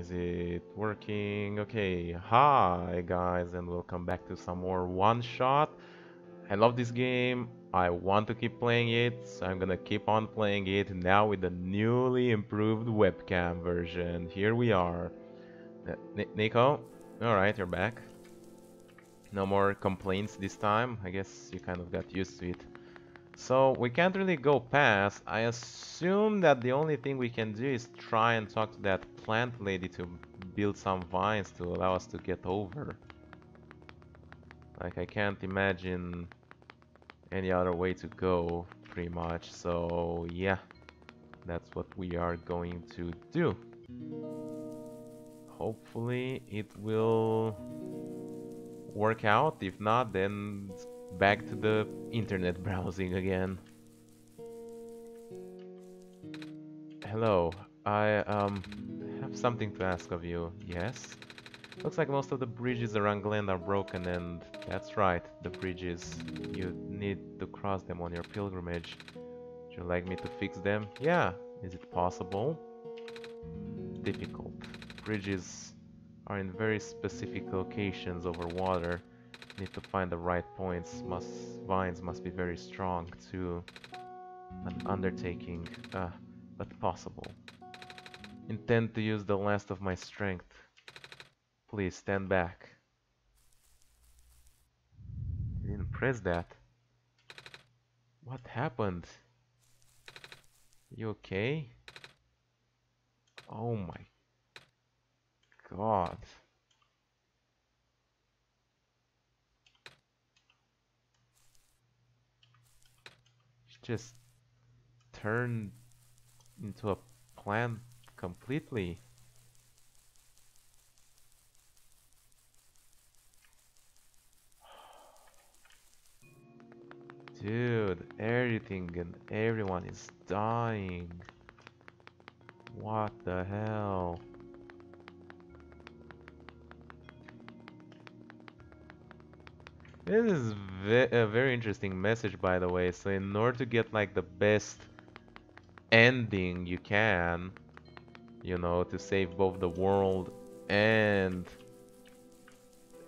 Is it working? Okay, hi guys, and welcome back to some more one shot. I love this game. I want to keep playing it, so I'm gonna keep on playing it now with the newly improved webcam version. Here we are. Nico? Alright, you're back. No more complaints this time. I guess you kind of got used to it. So we can't really go past. I assume that the only thing we can do is try and talk to that plant lady to build some vines to allow us to get over. Like, I can't imagine any other way to go, pretty much. So yeah, that's what we are going to do. Hopefully it will work out. If not, then back to the internet browsing again. Hello, I have something to ask of you. Yes? Looks like most of the bridges around Glen are broken, and that's right, the bridges. You need to cross them on your pilgrimage. Would you like me to fix them? Yeah. Is it possible? Difficult. Bridges are in very specific locations over water. Need to find the right points. Vines must be very strong too. An undertaking, but possible. Intend to use the last of my strength. Please stand back. I didn't press that. What happened? You okay? Oh my god. She just turned into a plant completely. Dude, everything and everyone is dying. What the hell? This is a very interesting message, by the way. So in order to get like the best ending you can, you know, to save both the world and,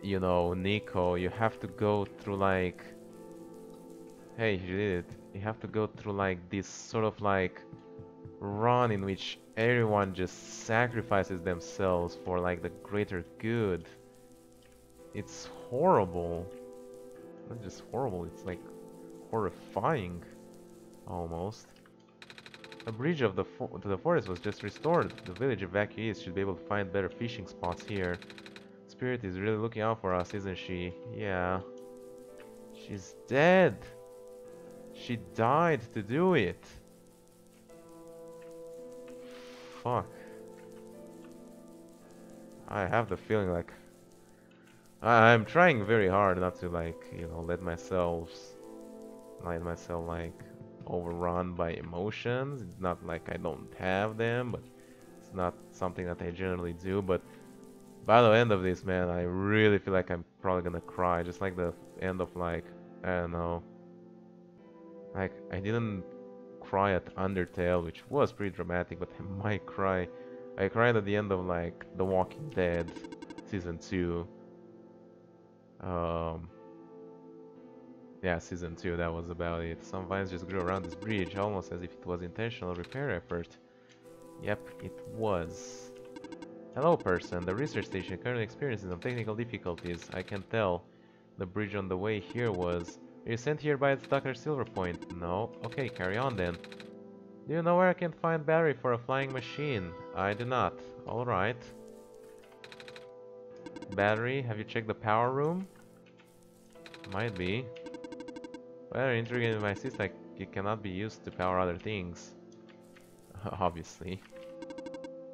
you know, Nico, you have to go through like, hey, you did it. You have to go through like this sort of like run in which everyone just sacrifices themselves for like the greater good. It's horrible. Not just horrible, it's like horrifying almost. A bridge of to the forest was just restored. The village evacuees should be able to find better fishing spots here. Spirit is really looking out for us, isn't she? Yeah. She's dead. She died to do it. Fuck. I have the feeling like I'm trying very hard not to like, you know, let myself like overrun by emotions. It's not like I don't have them, but it's not something that I generally do. But by the end of this, man, I really feel like I'm probably gonna cry, just like the end of like, I don't know, like I didn't cry at Undertale, which was pretty dramatic, but I might cry. I cried at the end of like The Walking Dead season 2. Um, yeah, season 2, that was about it. Some vines just grew around this bridge, almost as if it was intentional repair effort. Yep, it was. Hello, person. The research station currently experiences some technical difficulties. I can tell. The bridge on the way here was... Are you sent here by Dr. Silverpoint? No. Okay, carry on then. Do you know where I can find battery for a flying machine? I do not. Alright. Battery? Have you checked the power room? Might be. Battery integrated devices like it cannot be used to power other things. Obviously.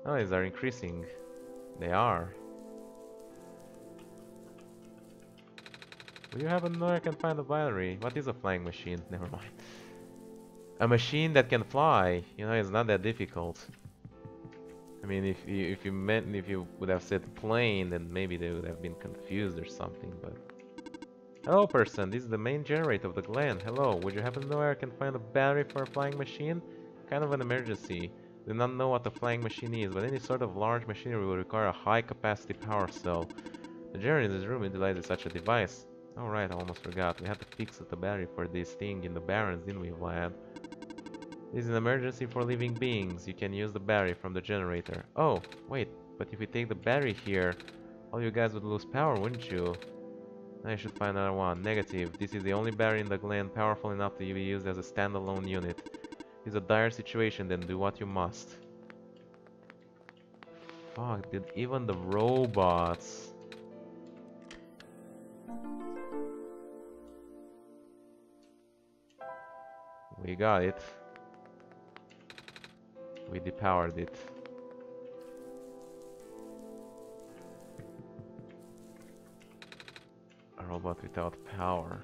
Oh, these are increasing. They are. Do you happen to know where I can find a battery? What is a flying machine? Never mind. A machine that can fly, you know, it's not that difficult. I mean, if you would have said plane, then maybe they would have been confused or something, but... Hello, person. This is the main generator of the Glen. Hello. Would you happen to know where I can find a battery for a flying machine? Kind of an emergency. Do not know what a flying machine is, but any sort of large machinery will require a high-capacity power cell. The generator in this room utilizes such a device. Alright, I almost forgot. We had to fix the battery for this thing in the Barrens, didn't we, Vlad? This is an emergency for living beings. You can use the battery from the generator. Oh, wait, but if we take the battery here, all you guys would lose power, wouldn't you? I should find another one. Negative. This is the only battery in the glen powerful enough to be used as a standalone unit. It's a dire situation, then do what you must. Fuck, did even the robots... We got it. We depowered it. A robot without power.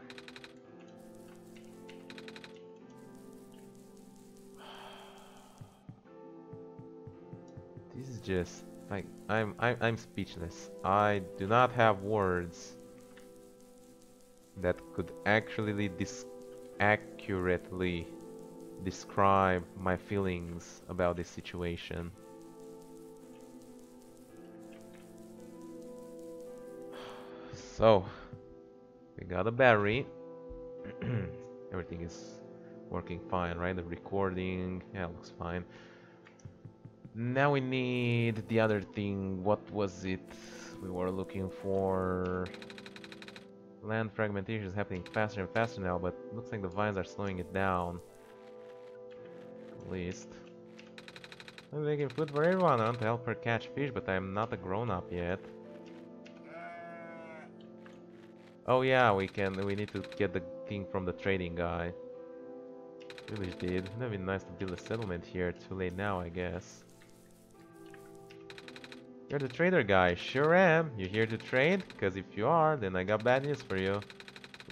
This is just like I'm speechless. I do not have words that could actually accurately describe my feelings about this situation. So, we got a battery. Everything is working fine, right? The recording, yeah, looks fine. Now we need the other thing. What was it we were looking for? Land fragmentation is happening faster and faster now, but looks like the vines are slowing it down. At least. I'm making food for everyone. I want to help her catch fish, but I'm not a grown-up yet. Oh yeah, we need to get the thing from the trading guy. Village did. It would be nice to build a settlement here. Too late now, I guess. You're the trader guy. Sure am. You here to trade? Because if you are, then I got bad news for you.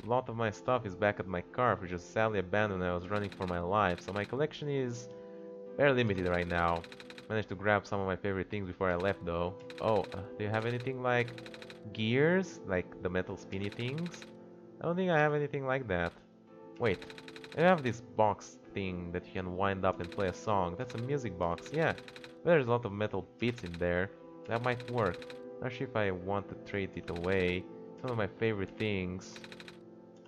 A lot of my stuff is back at my car, which was sadly abandoned when I was running for my life, so my collection is very limited right now. Managed to grab some of my favorite things before I left though. Oh, do you have anything like gears? Like the metal spinny things? I don't think I have anything like that. Wait, I have this box thing that you can wind up and play a song. That's a music box, yeah. There's a lot of metal bits in there. That might work. Not sure if I want to trade it away. It's one of my favorite things.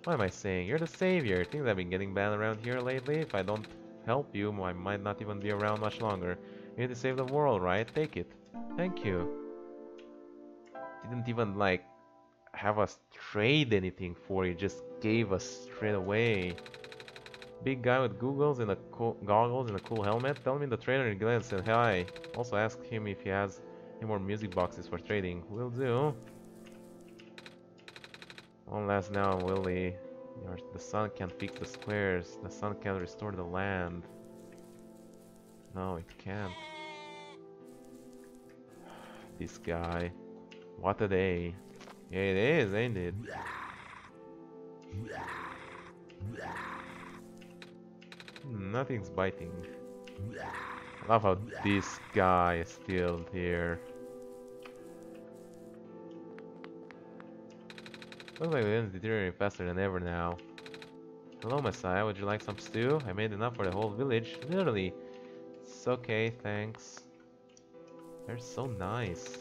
What am I saying? You're the savior. Things have been getting bad around here lately. If I don't help you, I might not even be around much longer. You need to save the world, right? Take it. Thank you. Didn't even, like, have us trade anything for you. Just gave us straight away. Big guy with goggles and a cool helmet. Tell me the trader in Glen said hi. Also ask him if he has any more music boxes for trading. Will do. One last now, Willie. The sun can't fix the squares. The sun can't restore the land. No, it can't. This guy. What a day. Yeah, it is, ain't it? Nothing's biting. I love how this guy is still here. Looks like the end's deteriorating faster than ever now. Hello, Messiah. Would you like some stew? I made enough for the whole village. Literally. It's okay, thanks. They're so nice.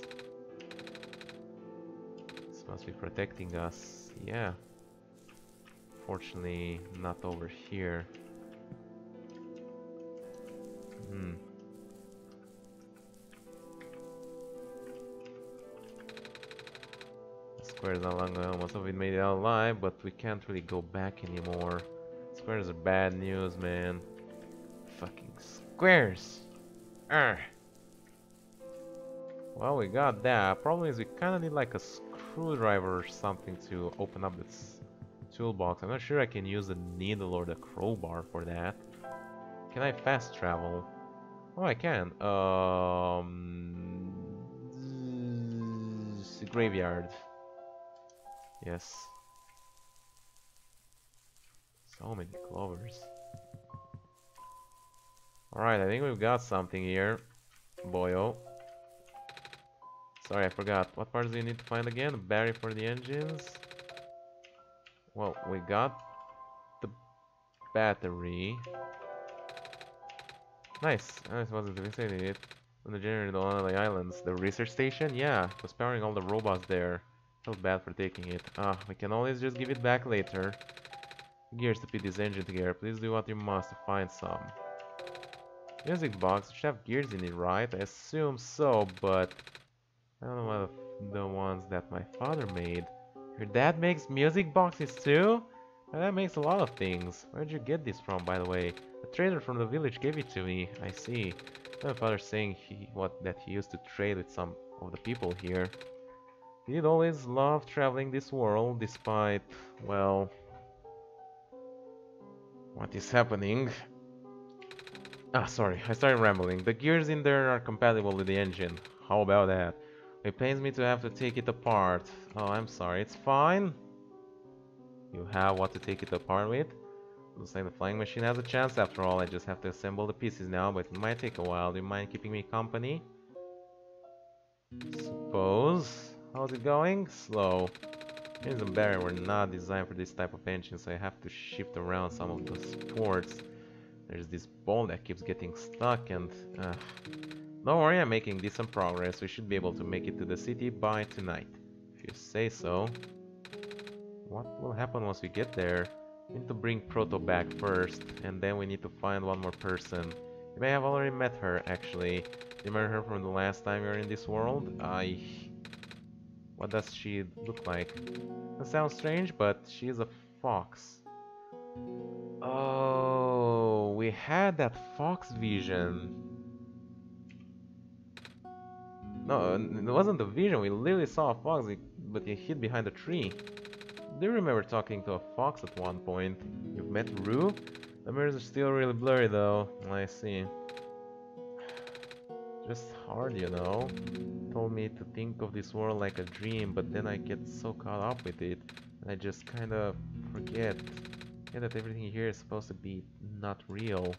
This must be protecting us. Yeah. Fortunately, not over here. Squares are long gone. Most of it made it out alive, but we can't really go back anymore. Squares are bad news, man. Fucking squares! Urgh. Well, we got that. Problem is we kinda need like a screwdriver or something to open up this toolbox. I'm not sure I can use the needle or the crowbar for that. Can I fast travel? Oh, I can. Graveyard. Yes. So many clovers. Alright, I think we've got something here. Boyo. Sorry, I forgot. What parts do you need to find again? A battery for the engines? Well, we got the battery. Nice. I wasn't fixating it. When the generator on the islands. The research station? Yeah, it was powering all the robots there. Felt bad for taking it. Ah, we can always just give it back later. Gears to put this engine together. Please do what you must to find some. Music box should have gears in it, right? I assume so, but I don't know what the ones that my father made. Your dad makes music boxes too? Well, that makes a lot of things. Where'd you get this from, by the way? A trader from the village gave it to me. I see. My father saying that he used to trade with some of the people here. He did always love traveling this world, despite, well, what is happening. Ah, sorry, I started rambling. The gears in there are compatible with the engine. How about that? It pains me to have to take it apart. Oh, I'm sorry, it's fine. You have what to take it apart with? Looks like the flying machine has a chance after all. I just have to assemble the pieces now, but it might take a while. Do you mind keeping me company? Suppose. How's it going? Slow. Engines and barrier were not designed for this type of engine, so I have to shift around some of the supports. There's this ball that keeps getting stuck and... Don't worry, I'm making decent progress. We should be able to make it to the city by tonight. If you say so. What will happen once we get there? We need to bring Proto back first, and then we need to find one more person. You may have already met her, actually. You remember her from the last time you were in this world? What does she look like? That sounds strange, but she is a fox. Oh, we had that fox vision. No, it wasn't a vision. We literally saw a fox, but it hid behind a tree. Do you remember talking to a fox at one point? You've met Rue? The mirrors are still really blurry though. I see. Just hard, you know. Told me to think of this world like a dream, but then I get so caught up with it, and I just kind of forget. Yeah, that everything here is supposed to be not real.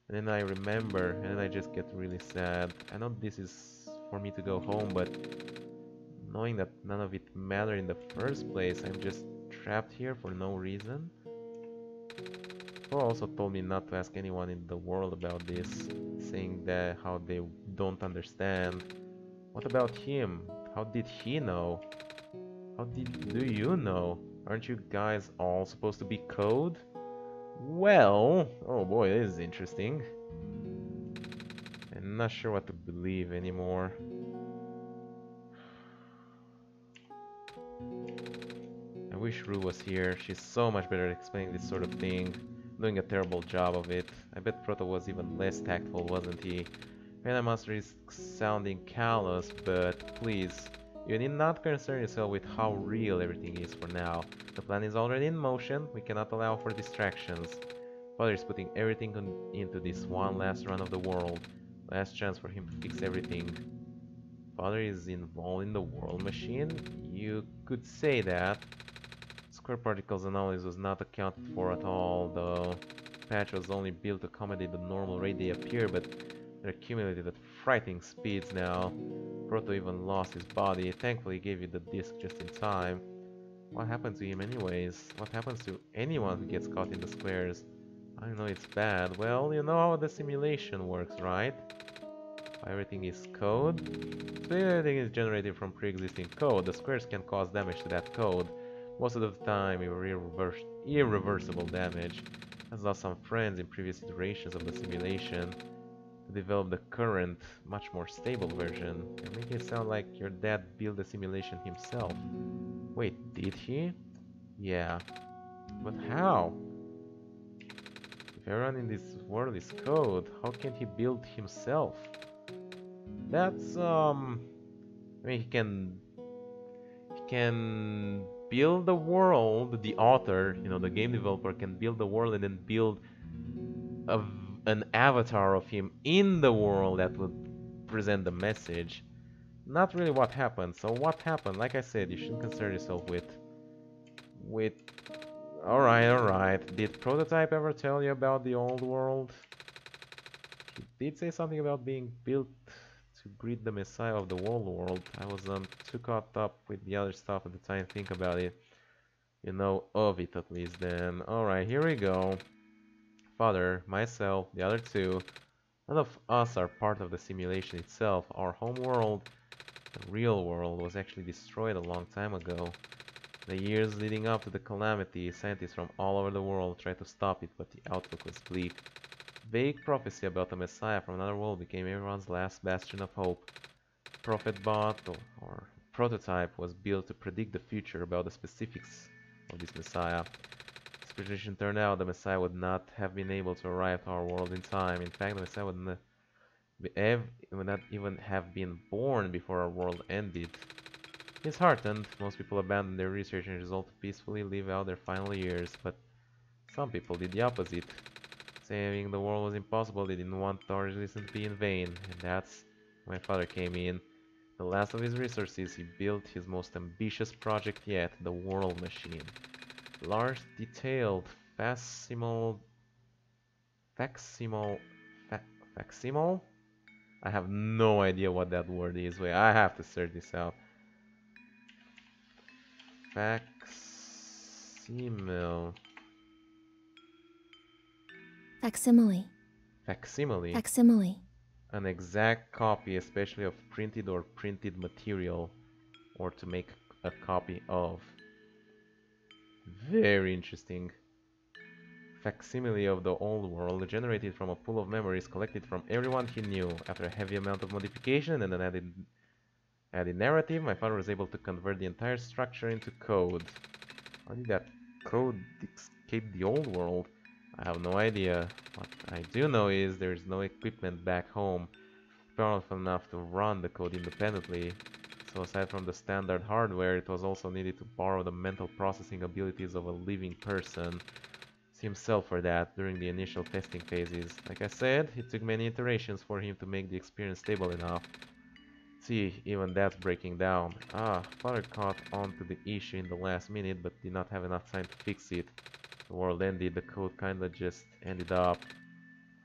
And then I remember, and then I just get really sad. I know this is for me to go home, but knowing that none of it mattered in the first place, I'm just trapped here for no reason. Paul also told me not to ask anyone in the world about this, saying that how they don't understand. What about him? How did he know? Do you know? Aren't you guys all supposed to be code? Well, oh boy, this is interesting. I'm not sure what to believe anymore. I wish Rue was here. She's so much better at explaining this sort of thing. Doing a terrible job of it. I bet Proto was even less tactful, wasn't he? And I must risk sounding callous, but please, you need not concern yourself with how real everything is for now. The plan is already in motion. We cannot allow for distractions. Father is putting everything into this one last run of the world. Last chance for him to fix everything. Father is involved in the world machine? You could say that. Square particles analysis was not accounted for at all. The patch was only built to accommodate the normal rate they appear, but they're accumulated at frightening speeds now. Proto even lost his body. Thankfully he gave you the disc just in time. What happened to him anyways? What happens to anyone who gets caught in the squares? I know it's bad. Well, you know how the simulation works, right? Everything is code. So everything is generated from pre-existing code. The squares can cause damage to that code. Most of the time, irreversible damage. I've lost some friends in previous iterations of the simulation to develop the current, much more stable version. You're making it sound like your dad built the simulation himself. Wait, did he? Yeah. But how? If everyone in this world is code, how can he build himself? That's, I mean, he can build the world, the author, you know, the game developer can build the world and then build an avatar of him in the world that would present the message. Not really what happened. So what happened? Like I said, you shouldn't concern yourself with... Alright. Did Prototype ever tell you about the old world? He did say something about being built to breed the Messiah of the old world. I was too caught up with the other stuff at the time to think about it. You know of it at least then. Alright, here we go. Father, myself, the other two. None of us are part of the simulation itself. Our home world, the real world, was actually destroyed a long time ago. The years leading up to the calamity, scientists from all over the world tried to stop it, but the outlook was bleak. Vague prophecy about a messiah from another world became everyone's last bastion of hope. Prophet bot or prototype was built to predict the future about the specifics of this messiah. As prediction turned out, the messiah would not have been able to arrive to our world in time. In fact, the messiah would not even have been born before our world ended. Disheartened, most people abandoned their research and resolved to peacefully live out their final years, but some people did the opposite. Saving the world was impossible, they didn't want our resistance to be in vain, and that's when my father came in. The last of his resources, he built his most ambitious project yet, the World Machine. Large, detailed, facsimile... Facsimile... Facsimile? I have no idea what that word is. Wait, I have to search this out. Facsimile. Facsimile. Facsimile. Facsimile. An exact copy, especially of printed or printed material, or to make a copy of. Very interesting. Facsimile of the old world, generated from a pool of memories collected from everyone he knew. After a heavy amount of modification and an added narrative, my father was able to convert the entire structure into code. How did that code escape the old world? I have no idea. What I do know is there's no equipment back home powerful enough to run the code independently. So aside from the standard hardware, it was also needed to borrow the mental processing abilities of a living person. Himself for that during the initial testing phases. Like I said, it took many iterations for him to make the experience stable enough. See, even that's breaking down. Father caught on to the issue in the last minute, but did not have enough time to fix it. The world ended, the code kinda just ended up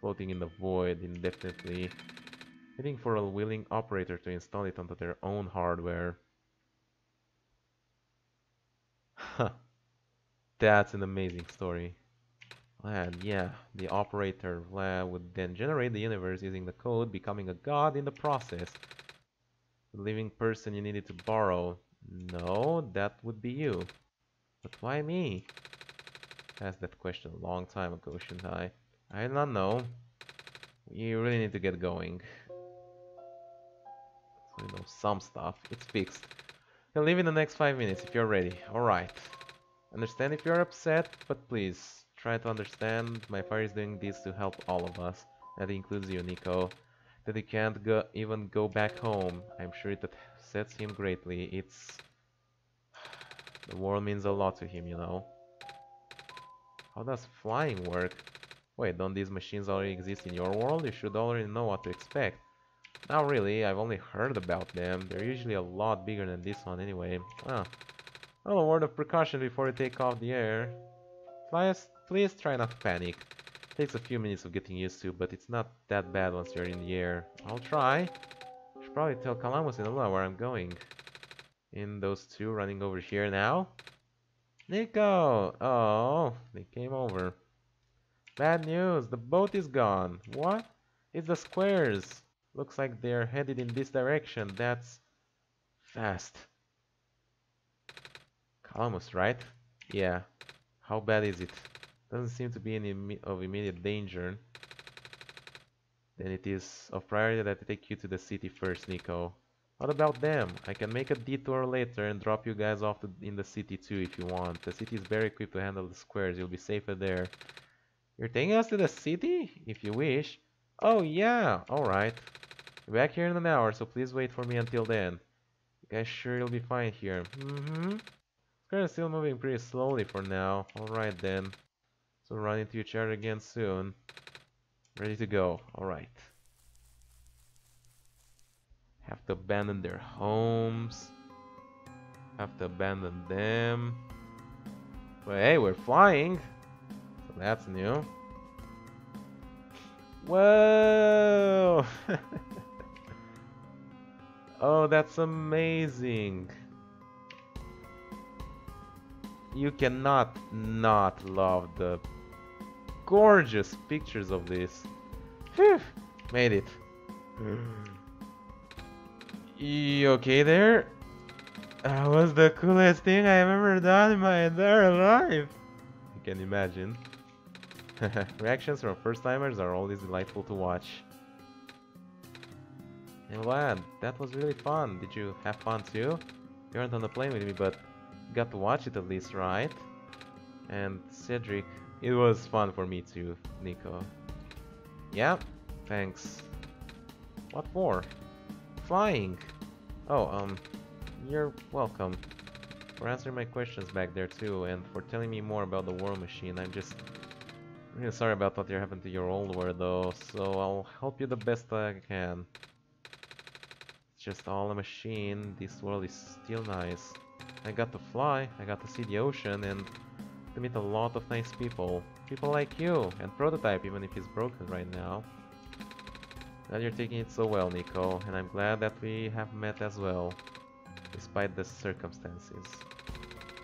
floating in the void indefinitely, waiting for a willing operator to install it onto their own hardware. Huh, that's an amazing story. And yeah, the operator would then generate the universe using the code, becoming a god in the process. The living person you needed to borrow. No, that would be you. But why me? I asked that question a long time ago, shouldn't I? I don't know. You really need to get going. So you know some stuff. It's fixed. You'll leave in the next 5 minutes if you're ready. Alright. Understand if you're upset, but please, try to understand. My father is doing this to help all of us. That includes you, Nico. That he can't even go back home. I'm sure it upsets him greatly. The world means a lot to him, you know. How does flying work? Wait, don't these machines already exist in your world? You should already know what to expect. Not really, I've only heard about them. They're usually a lot bigger than this one anyway. Oh, a word of precaution before you take off the air. Flyers, please try not to panic. It takes a few minutes of getting used to, but it's not that bad once you're in the air. I'll try. I should probably tell Calamus and Lula where I'm going. In those two running over here now? Nico! Oh, they came over. Bad news, the boat is gone. What? It's the squares. Looks like they're headed in this direction. That's fast. Calamus, right? Yeah. How bad is it? Doesn't seem to be any of immediate danger. Then it is of priority that I take you to the city first, Nico. What about them? I can make a detour later and drop you guys off in the city too if you want. The city is very equipped to handle the squares. You'll be safer there. You're taking us to the city? If you wish. Oh yeah, alright. I'll be back here in an hour, so please wait for me until then. You guys sure you'll be fine here? Mm-hmm. Square is still moving pretty slowly for now. Alright then. So run into each other again soon. Ready to go. Alright. Have to abandon their homes. Have to abandon them. But hey, we're flying. So that's new. Whoa! Oh, that's amazing. You cannot not love the gorgeous pictures of this. Phew. Made it. You okay there? That was the coolest thing I've ever done in my entire life. You can imagine. Reactions from first-timers are always delightful to watch. And lad, that was really fun. Did you have fun too? You weren't on the plane with me, but you got to watch it at least, right? And Cedric, it was fun for me too, Nico. Yeah, thanks. What for? Flying. Oh, you're welcome. For answering my questions back there too, and for telling me more about the war machine. I'm just really sorry about what happened to your old world though, so I'll help you the best I can. It's just all a machine. This world is still nice. I got to fly, I got to see the ocean, and to meet a lot of nice people. People like you, and Prototype, even if he's broken right now. Glad you're taking it so well, Nico, and I'm glad that we have met as well, despite the circumstances.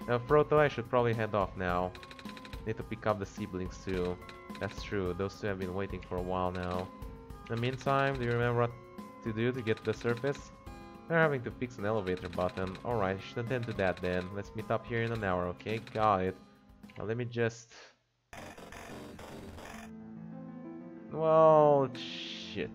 Now, Proto, I should probably head off now. Need to pick up the siblings too. That's true, those two have been waiting for a while now. In the meantime, do you remember what to do to get to the surface? They're having to fix an elevator button. Alright, I should attend to that then. Let's meet up here in an hour, okay? Got it. Now let me just... Well, shit.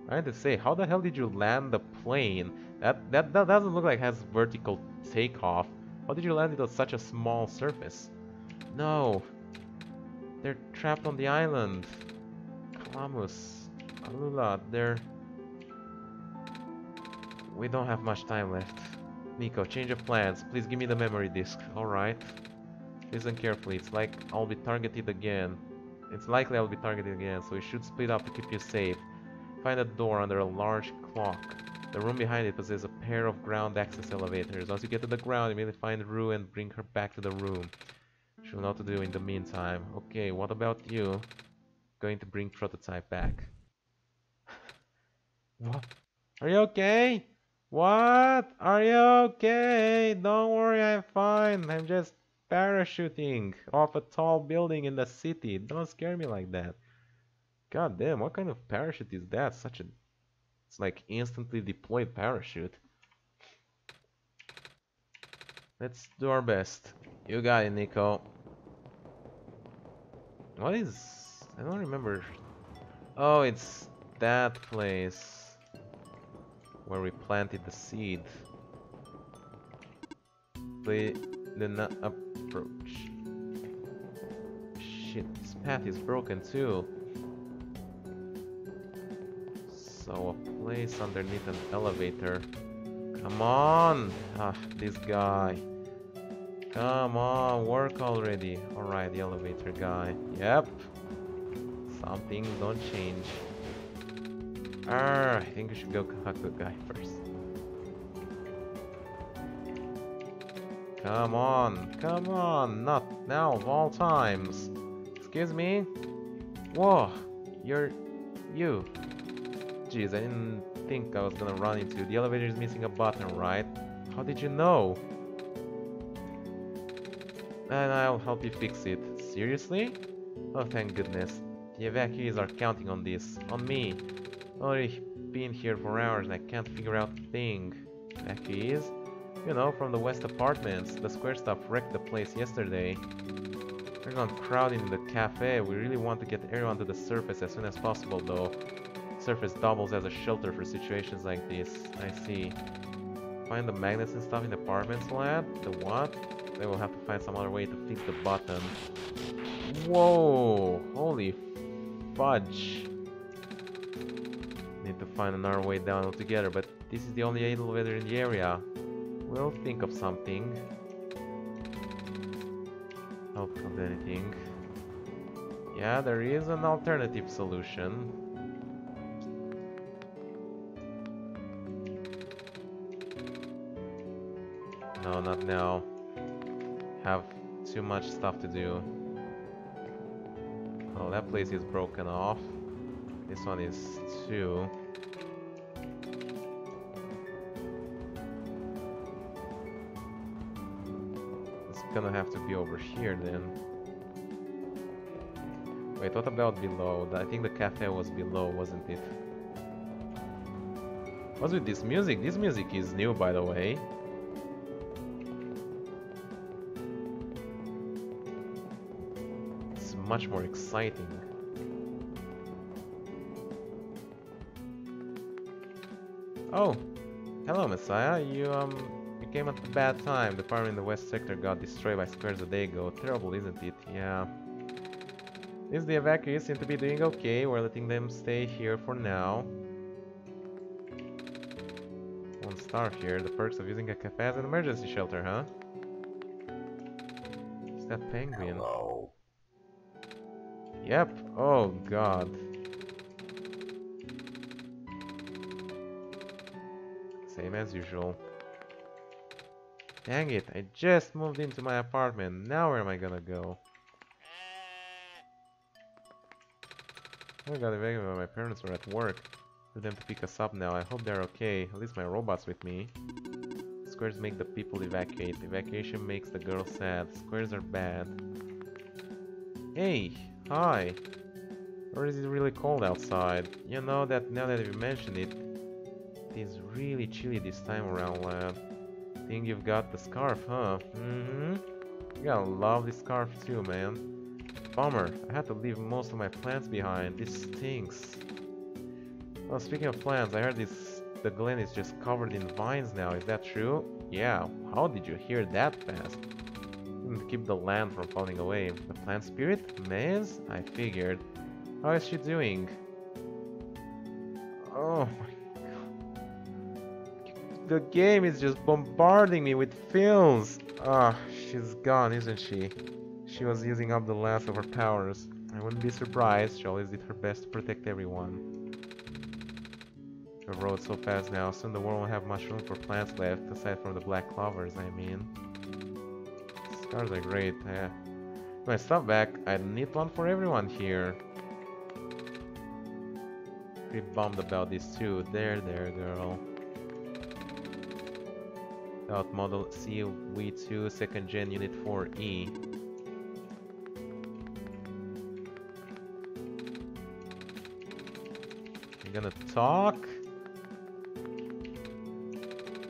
I had to say, how the hell did you land the plane? That doesn't look like it has vertical takeoff. How did you land it on such a small surface? No. They're trapped on the island. Calamus. Alula, they're... We don't have much time left. Nico, change of plans. Please give me the memory disk. Alright. Listen carefully. It's like I'll be targeted again. It's likely I'll be targeted again, so we should split up to keep you safe. Find a door under a large clock. The room behind it possesses a pair of ground access elevators. Once you get to the ground, immediately find Rue and bring her back to the room. She'll know what to do in the meantime. Okay, what about you? Going to bring Prototype back. What? Are you okay? What? Are you okay? Don't worry, I'm fine. I'm just parachuting off a tall building in the city. Don't scare me like that. God damn, what kind of parachute is that? Such a... It's like instantly deployed parachute. Let's do our best. You got it, Nico. What is... I don't remember. Oh, it's that place where we planted the seed. Play the not approach. Shit, this path is broken too. So a place underneath an elevator. Come on! Ah, this guy. Come on, work already. Alright, the elevator guy. Yep. Some things don't change. I think we should go talk to the guy first. Come on, not now of all times. Excuse me? Whoa, you're... you. Jeez, I didn't think I was gonna run into you. The elevator is missing a button, right? How did you know? And I'll help you fix it. Seriously? Oh, thank goodness. The evacuees are counting on this. On me. Already been here for hours and I can't figure out a thing. Evacuees? You know, from the West Apartments. The square stuff wrecked the place yesterday. They're gone crowding in the cafe. We really want to get everyone to the surface as soon as possible, though. Surface doubles as a shelter for situations like this. I see. Find the magnets and stuff in the apartments, lad? The what? They will have to find some other way to fix the button. Whoa! Holy fudge. Need to find another way down altogether, but this is the only elevator in the area. We'll think of something. Hope of anything. Yeah, there is an alternative solution. No, not now. Have too much stuff to do. Oh, that place is broken off. This one is too. It's gonna have to be over here then. Wait, what about below? I think the cafe was below, wasn't it? What's with this music? This music is new, by the way. It's much more exciting. Oh, hello, Messiah. You came at the bad time. The power in the west sector got destroyed by squares a day ago. Terrible, isn't it? Yeah. At least the evacuees seem to be doing okay. We're letting them stay here for now. 1 star here. The perks of using a cafe as an emergency shelter, huh? Is that penguin? Hello. Yep. Oh, God. Same as usual. Dang it, I just moved into my apartment. Now where am I gonna go? I got evacuated when my parents were at work. For them to pick us up now. I hope they're okay. At least my robot's with me. Squares make the people evacuate. Evacuation makes the girl sad. Squares are bad. Hey, hi. Or is it really cold outside? You know that now that you mention it, it is really chilly this time around, lad. Think you've got the scarf, huh? Mm-hmm. You got a lovely scarf too, man. Bummer, I had to leave most of my plants behind. This stinks. Well, speaking of plants, I heard the glen is just covered in vines now. Is that true? Yeah, how did you hear that fast? Didn't keep the land from falling away. The plant spirit? Maize? I figured. How is she doing? Oh my god. The game is just bombarding me with films. Ah, she's gone, isn't she? She was using up the last of her powers. I wouldn't be surprised. She always did her best to protect everyone. We rode so fast now. Soon the world won't have much room for plants left, aside from the black clovers, I mean. Scars are great. When I stop back, I'd need one for everyone here. Pretty bummed about this too. There, girl. Out model CV2 2nd Gen Unit 4E. You gonna talk?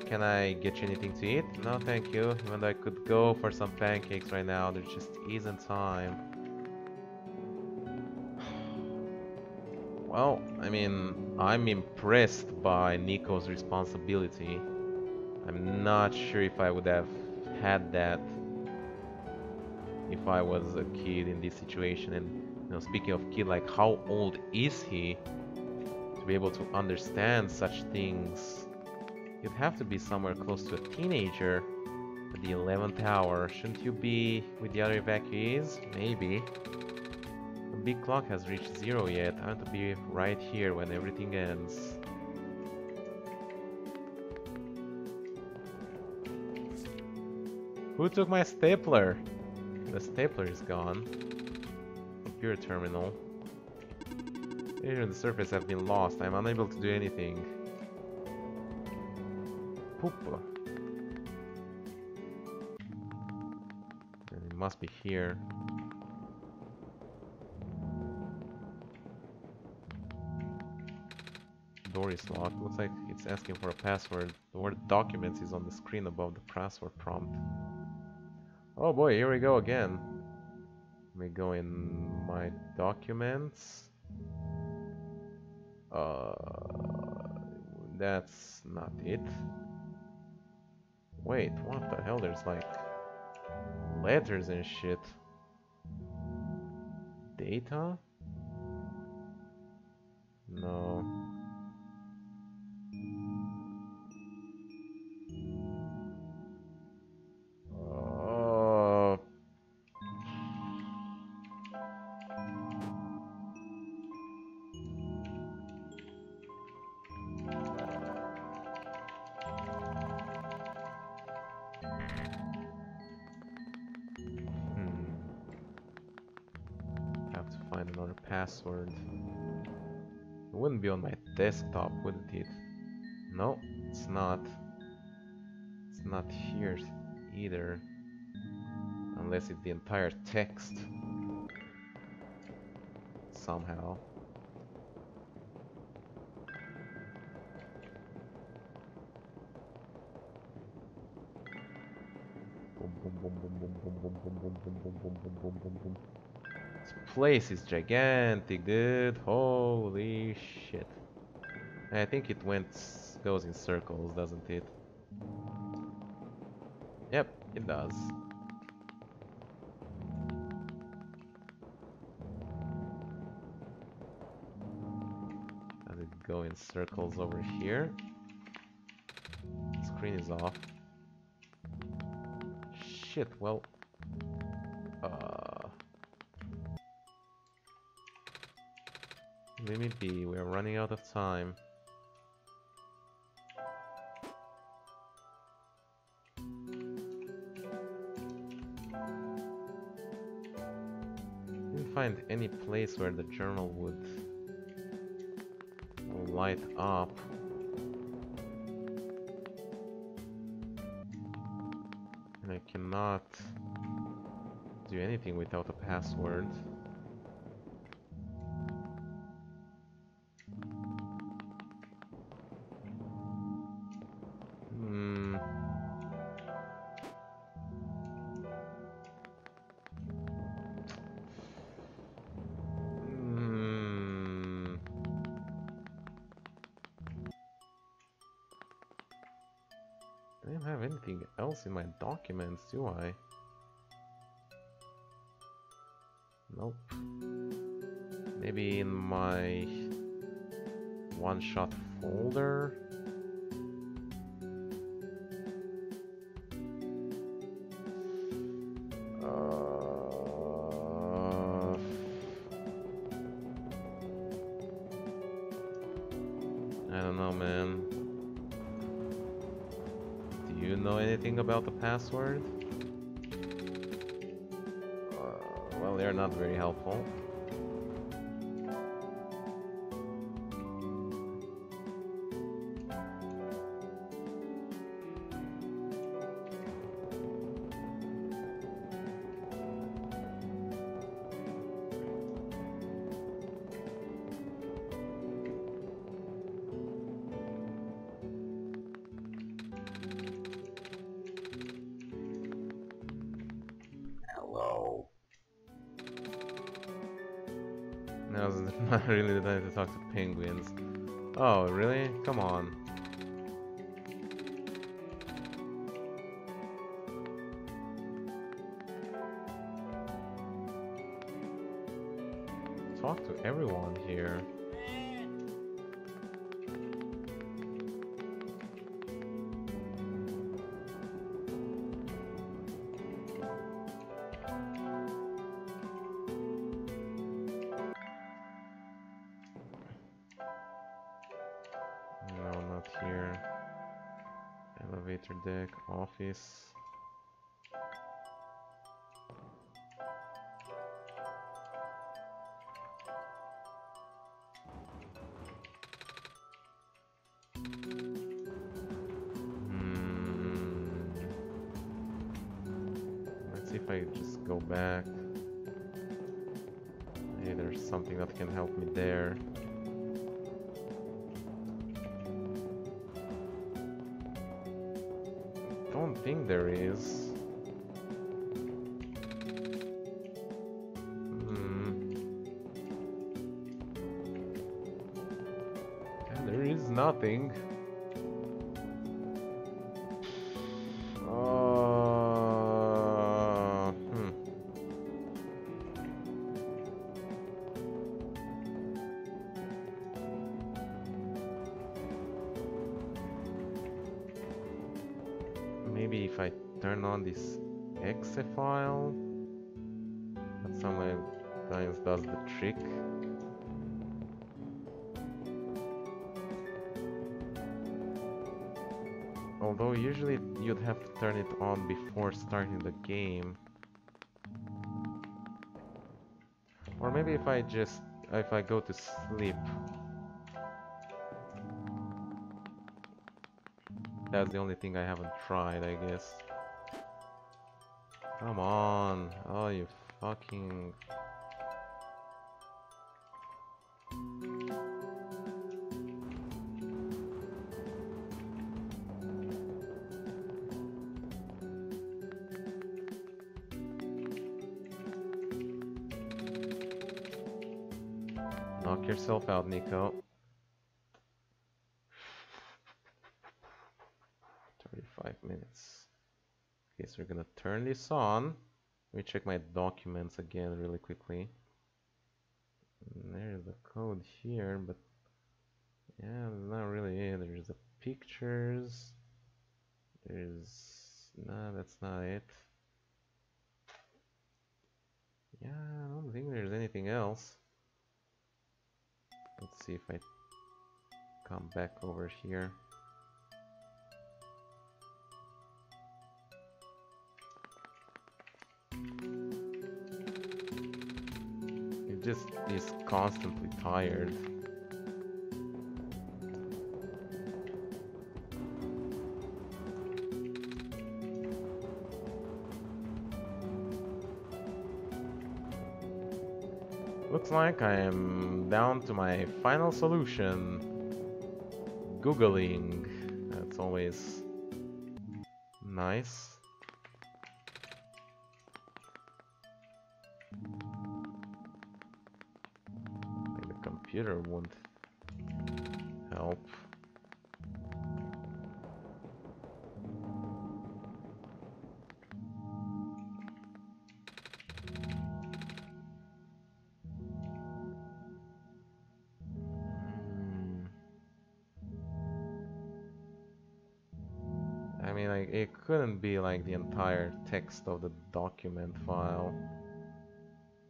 Can I get you anything to eat? No, thank you. Even though I could go for some pancakes right now, there just isn't time. Well, I mean, I'm impressed by Nico's responsibility. I'm not sure if I would have had that if I was a kid in this situation. And, you know, speaking of kid, like, how old is he to be able to understand such things? You'd have to be somewhere close to a teenager at the 11th hour. Shouldn't you be with the other evacuees? Maybe. The big clock has reached 0 yet. I want to be right here when everything ends. Who took my stapler? The stapler is gone. Computer terminal. Here on the surface have been lost. I'm unable to do anything. Poop. And it must be here. Door is locked. Looks like it's asking for a password. The word documents is on the screen above the password prompt. Oh boy, here we go again. Let me go in my documents. That's not it. Wait, what the hell? There's like letters and shit. Data? No. Oh. Have to find another password. It wouldn't be on my desktop, wouldn't it? No, it's not. It's not here either. Unless it's the entire text. somehow. Boom, boom, boom, boom, boom, boom, boom, boom, boom, boom, boom, boom, boom, boom, boom, boom. This place is gigantic, dude. Holy shit. I think it goes in circles, doesn't it? Yep, it does. Does it go in circles over here? Screen is off. Shit, well... Let me be, we're running out of time. Didn't find any place where the journal would light up. And I cannot do anything without a password. I don't have anything else in my documents, do I? Nope. Maybe in my one-shot folder? I don't know, man. Do you know anything about the password? Well, they're not very helpful. Now's not really the time to talk to penguins. Oh, really? Come on. Talk to everyone here. No, not here. Elevator deck, office. Let's see if I just go back. Hey, there's something that can help me there. Don't think there is. And there is nothing. Maybe if I turn on this exe file, that sometimes does the trick. Although usually you'd have to turn it on before starting the game. Or maybe if I go to sleep. That's the only thing I haven't tried, I guess. Come on. Oh, you fucking... Knock yourself out, Nico. 35 minutes. Okay, so we're gonna turn this on. Let me check my documents again really quickly. There's the code here, but yeah, not really it. There's the pictures. There's... no, that's not it. Yeah, I don't think there's anything else. Let's see if I come back over here. It just is constantly tired. Looks like I am down to my final solution. Googling. That's always nice. I think the computer won't help. I mean, like, it couldn't be like the entire text of the document file.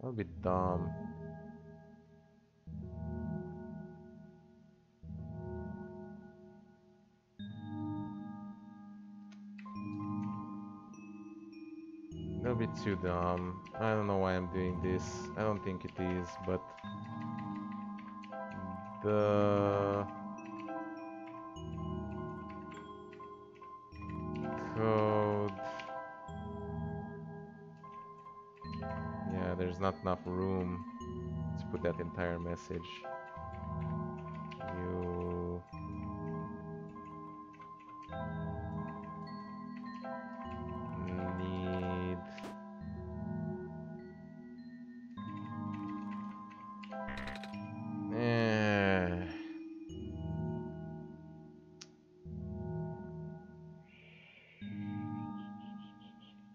That would be dumb. That would be too dumb. I don't know why I'm doing this. I don't think it is, but the code... yeah, there's not enough room to put that entire message. You need...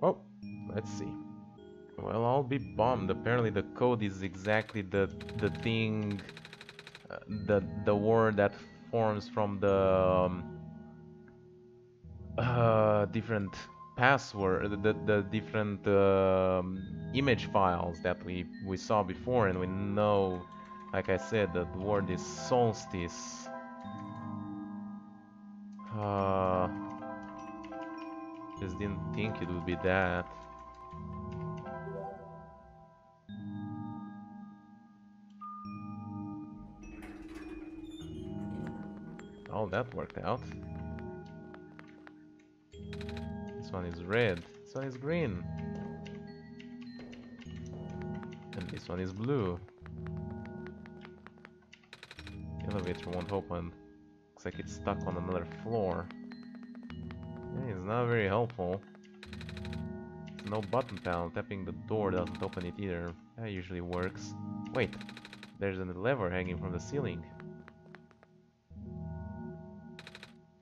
Oh, let's see. Well, I'll be bummed. Apparently the code is exactly the thing, the word that forms from the different password, the different image files that we saw before, and we know, like I said, that the word is solstice. Just didn't think it would be that. Oh, that worked out. This one is red. This one is green. And this one is blue. The elevator won't open. Looks like it's stuck on another floor. Yeah, it's not very helpful. There's no button panel. Tapping the door doesn't open it either. That usually works. Wait, there's a lever hanging from the ceiling.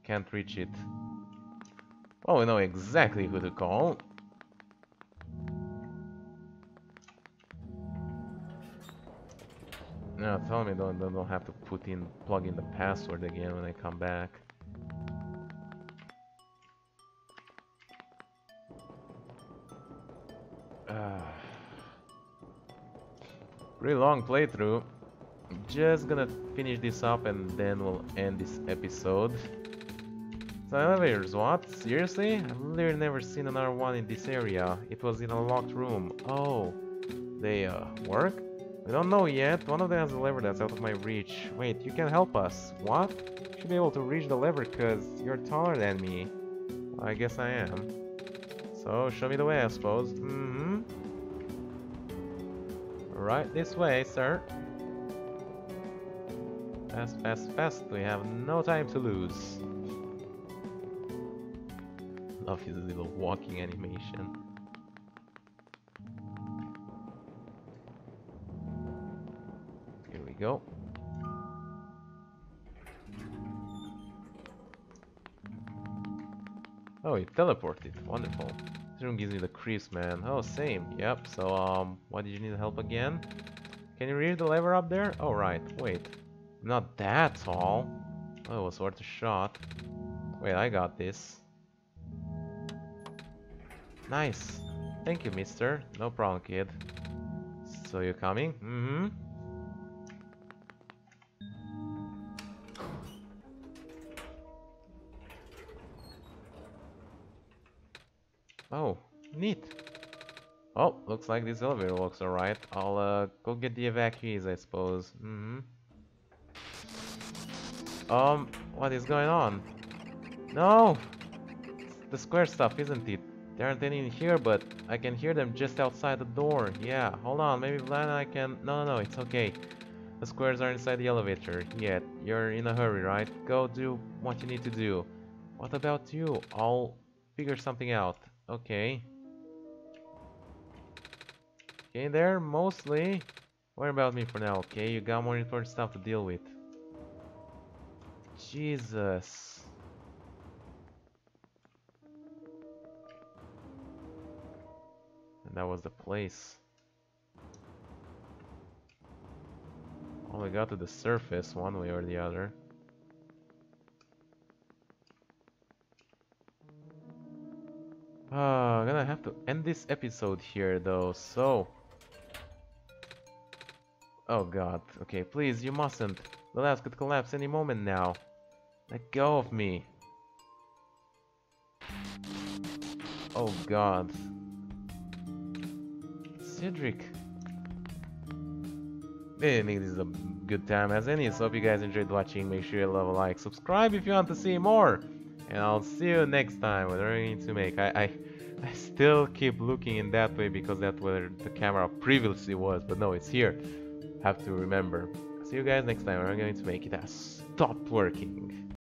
Can't reach it. Oh, we know exactly who to call. No, tell me don't have to plug in the password again when I come back. Pretty long playthrough. Just gonna finish this up and then we'll end this episode. So elevators, what? Seriously? I've literally never seen another one in this area. It was in a locked room. Oh, they work? We don't know yet. One of them has a lever that's out of my reach. Wait, you can help us. What? You should be able to reach the lever because you're taller than me. Well, I guess I am. So, show me the way, I suppose. Right this way, sir. Fast, fast, fast. We have no time to lose. Love his little walking animation. Here we go. Oh, you teleported. Wonderful. This room gives me the creeps, man. Oh, same. Yep. So, why did you need help again? Can you read the lever up there? Oh, right. Wait. Not that tall. Oh, it was worth a shot. Wait, I got this. Nice. Thank you, mister. No problem, kid. So you're coming? Mm-hmm. Oh, neat. Oh, looks like this elevator works alright. I'll go get the evacuees, I suppose. Mm-hmm. What is going on? No! It's the square stuff, isn't it? There aren't any in here, but I can hear them just outside the door. Yeah, hold on, maybe Vlad and I can... No, it's okay. The squares are inside the elevator. Yeah, you're in a hurry, right? Go do what you need to do. What about you? I'll figure something out. Okay. Okay, there, mostly. Worry about me for now, okay? You got more important stuff to deal with. Jesus. And that was the place. Only got to the surface one way or the other. I'm gonna have to end this episode here though, so... Oh god, okay, please, you mustn't. The labs could collapse any moment now. Let go of me. Oh god. Cedric. I think this is a good time as any, so hope you guys enjoyed watching. Make sure you leave a like, subscribe if you want to see more. And I'll see you next time with what we need to make. I still keep looking in that way because that's where the camera previously was, but no, it's here. Have to remember. See you guys next time. We're going to make it has stopped working.